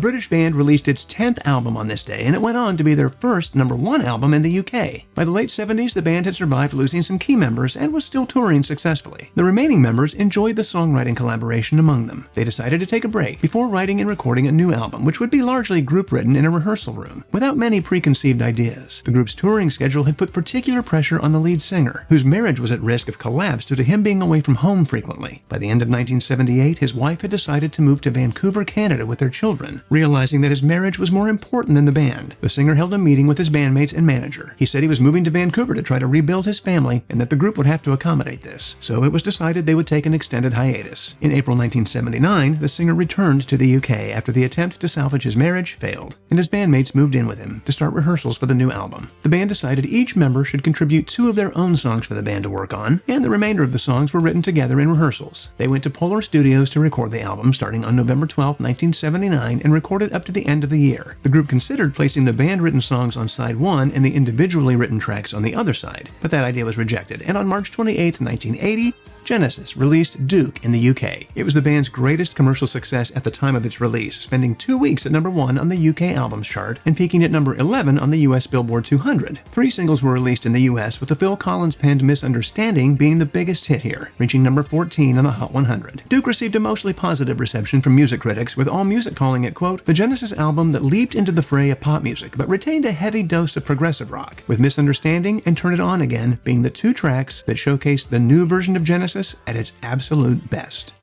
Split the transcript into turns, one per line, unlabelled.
British band released its 10th album on this day, and it went on to be their first #1 album in the UK. By the late 70s, the band had survived losing some key members and was still touring successfully. The remaining members enjoyed the songwriting collaboration among them. They decided to take a break before writing and recording a new album, which would be largely group-written in a rehearsal room, without many preconceived ideas. The group's touring schedule had put particular pressure on the lead singer, whose marriage was at risk of collapse due to him being away from home frequently. By the end of 1978, his wife had decided to move to Vancouver, Canada with their children, realizing that his marriage was more important than the band. The singer held a meeting with his bandmates and manager. He said he was moving to Vancouver to try to rebuild his family and that the group would have to accommodate this. So it was decided they would take an extended hiatus. In April 1979, the singer returned to the UK after the attempt to salvage his marriage failed, and his bandmates moved in with him to start rehearsals for the new album. The band decided each member should contribute 2 of their own songs for the band to work on, and the remainder of the songs were written together in rehearsals. They went to Polar Studios to record the album starting on November 12, 1979, and recorded up to the end of the year. The group considered placing the band-written songs on side 1 and the individually written tracks on the other side, but that idea was rejected, and on March 28, 1980, Genesis released Duke in the UK. It was the band's greatest commercial success at the time of its release, spending 2 weeks at #1 on the UK Albums Chart and peaking at number 11 on the US Billboard 200. 3 singles were released in the US, with the Phil Collins-penned Misunderstanding being the biggest hit here, reaching number 14 on the Hot 100. Duke received a mostly positive reception from music critics, with AllMusic calling it, quote, the Genesis album that leaped into the fray of pop music but retained a heavy dose of progressive rock, with Misunderstanding and Turn It On Again being the 2 tracks that showcase the new version of Genesis at its absolute best.